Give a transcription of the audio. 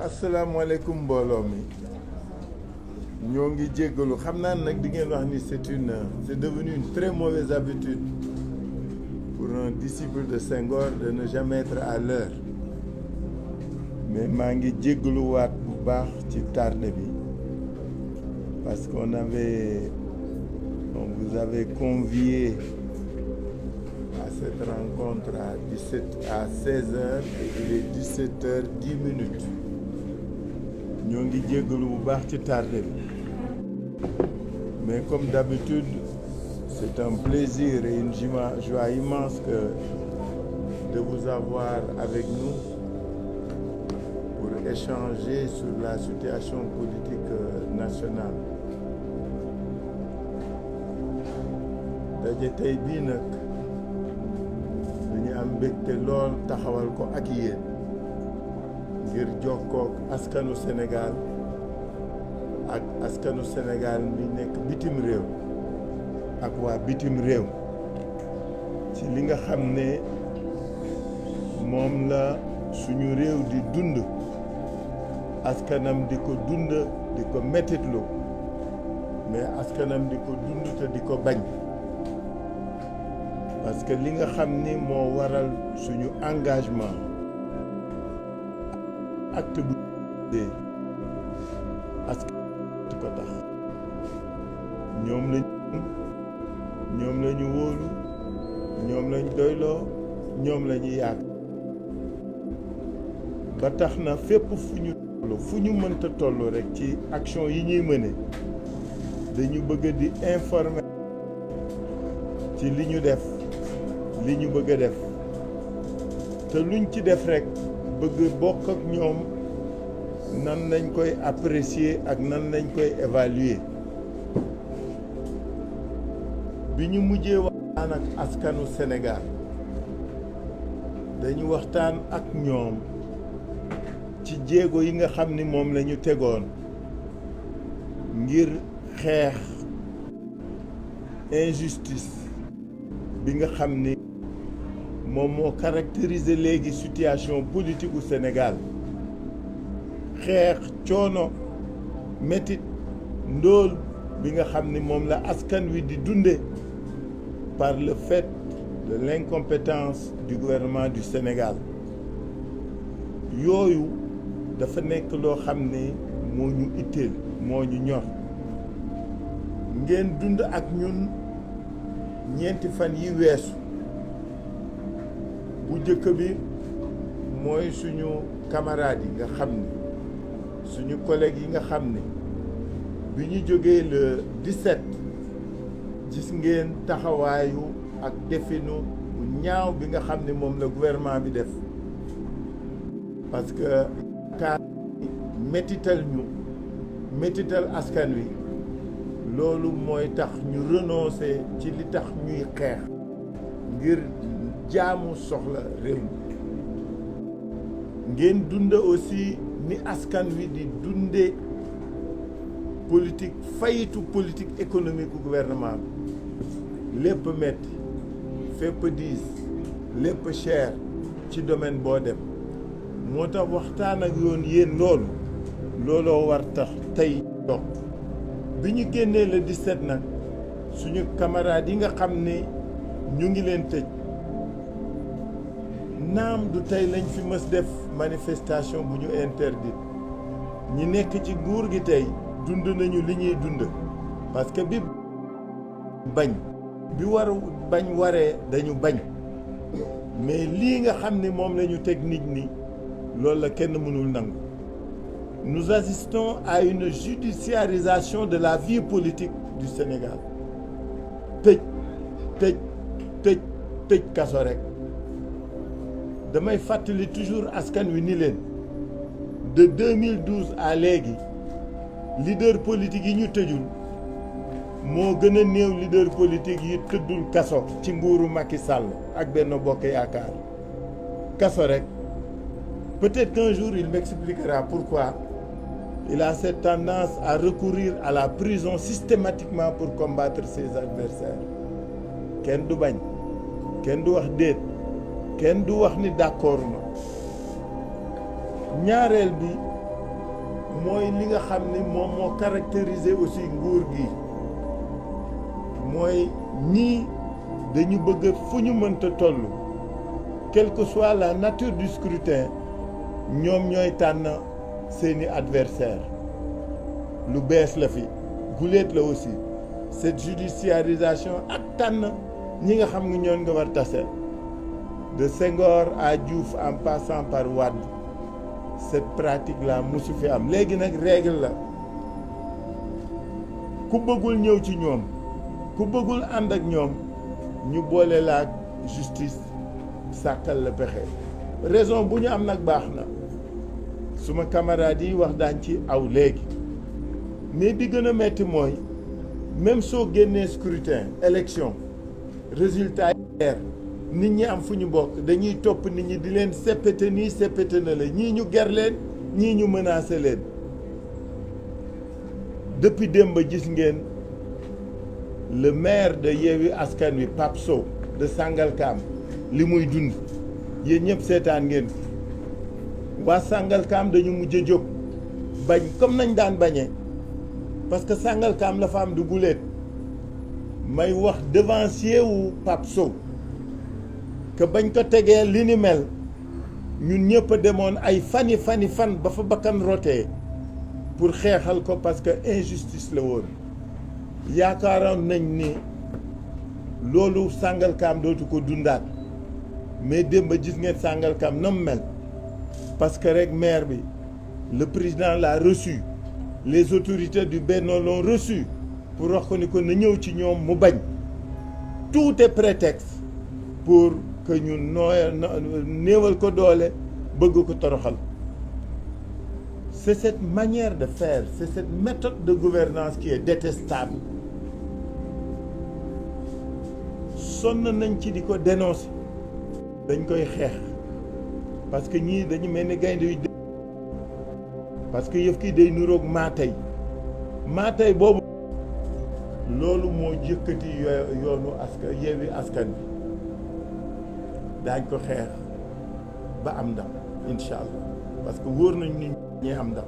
asalaamaaleykum mbooloo mi ñoo ngi jéggalu xam naa nag di ngeen wax ni c'est devenu une très mauvaise habitude pour un disciple de Senghor de ne jamais être à l'heure mais maa ngi jéggaluwaat bu baax ci tardé bi parce qu'on vous avait convié à cette rencontre à 16h et il est 17h10. ñoo ngi jéggalu bu baax ci tardé bi mais comme d'habitude c'est un plaisir et une joie immense de vous avoir avec nous pour échanger sur la situation politique nationale. daje tey bii nag dañu am mbégte lool taxawal ko ak yéen ngir jokkook askanu Sénégal ak askanu Sénégal mi nekk bitim réew ak waa bitim réew ci li nga xam ne moom la suñu réew di dund askanam di ko dund di ko mettitlu mais askanam di ko dund te di ko bañ parce que li nga xam ni moo waral suñu engagement acte bu dee askan ko tax ñoom lañu wóolu ñoom lañ doyloo ñoom lañu yaakaar ba tax na fépp fu ñu mënta toll rek ci action yi ñuy mëne dañu bëgg di informer ci li ñu def li ñu bëgg a def te luñ ci def rek bëgg bokk ak ñoom nan lañ koy apprécier ak nan lañ koy évaluer bi ñu mujjee waxtaan ak askanu Sénégal dañu waxtaan ak ñoom ci jéego yi nga xam ni moom la ñu tegoon ngir xeex injustice bi nga xam ni moom moo caractériser léegi situation politique u Sénégal xeex coono métit ndóol bi nga xam ni moom la askan wi di dunde par le fait de l'incompétence du gouvernement du Sénégal yooyu dafa nekk loo xam ne moo ñu itteel moo ñu ñor ngeen dund ak ñun ñeenti fan yi weesu bu njëkk bi mooy suñu camarades yi nga xam ne suñu collègues yi nga xam ne bi ñu jógee le 17 gis ngeen taxawaayu ak definu bu ñaaw bi nga xam ne moom la gouvernement bi def parce que kaa métital askan wi loolu mooy tax ñu renoncer ci li tax ñuy xeex ngir jaamu soxla réew mi ngeen dund aussi ni askan wi di dunde politique fayitu politique économique u gouvernement bi lépp metti fépp diis lépp cher ci domaine boo dem moo tax waxtaan ak yéen looloo war tax tey dox bi ñu génnee le 17 nag suñu camarades yi nga xam ne ñu ngi leen tëj naam du tey lañ fi mës def manifestation bu ñu interdite ñi nekk ci nguur gi tey dund nañu li ñuy dund parce que bi bañ waree dañu bañ mais lii nga xam ne moom la ñu teg nit ñi loolu la kenn mënul nangu. Nous assistons à une judiciarisation de la vie politique du Sénégal tëj kaso rek damay fàttali toujours askan wi ni leen de 2012 à léegi leader politique yi ñu tëjul moo gën a néew leader politique yi tëddul kaso ci nguuru Macky Sall ak Benno Bokk Yaakaar kaso rek. Peut-être qu'un jour il m'expliquera pourquoi il a cette tendance à recourir à la prison systématiquement pour combattre ses adversaires kenn du bañ kenn du wax déet kenn du wax ni d'accord ma ñaareel bi mooy li nga xam ni moom moo caractériser aussi nguur gi mooy ñii dañu bëgg fu ñu mënta toll quelle que soit la nature du scrutin ñoom ñooy tànn seeni adversaire lu bees la fi guléet la aussi cette judiciarisation ak tànn ñi nga xam nga ñoon nga war tase de Senghor à Diouf en passant par Wade cette pratique là musu fi am léegi nag règle la ku bëggul ñëw ci ñoom ku bëggul ànd ak ñoom ñu boole la ak justice sàkkal la pexe raison bu ñu am nag baax na suma camarades yi wax daañ ci aw léegi mais bi gën a metti mooy même soo génnee scrutin élection résultat yi nit ñi am fu ñu bokk dañuy topp nit ñi di leen seppete nii seppete na la ñii ñu ger leen ñii ñu menacé leen depuis démb gis ngeen le maire de Yewwi Askan Wi Pape Sow de Sangalkam li muy dund yéen ñëpp seetaan ngeen waa Sangalkam dañu mujj a jóg bañ comme nañ daan bañee parce que Sangalkam la fa am du guléet may wax devancier wu Pape Sow que bañ ko tegee li ni mel ñun ñëpp a demoon ay fan ba fa bakkan rotee pour xeexal ko parce que injustice la woon yaakaaroon nañ ni loolu Sangalkam dootu ko dundaat mais démb gis ngeen Sangalkam na mu mel parce que rek maire bi le président l'a reçu les autorités du Benno l'ont reçu pour wax ko ni ko na ñëw ci ñoom mu bañ tout est prétexte pour que ñu néewal ko doole bëgg ko toroxal c'est cette manière de faire c'est cette méthode de gouvernance qui est détestable sonn nañ ci di ko dénoncer dañ koy xeex parce que ñii dañu mel ni gaynde yu parce que yëf kii day nuroog maatay boobu loolu moo jëkkati yoonu askan Yewwi Askan Wi daañ ko xeex ba am ndam incha allah parce que wóor nañ ni ñi am ndam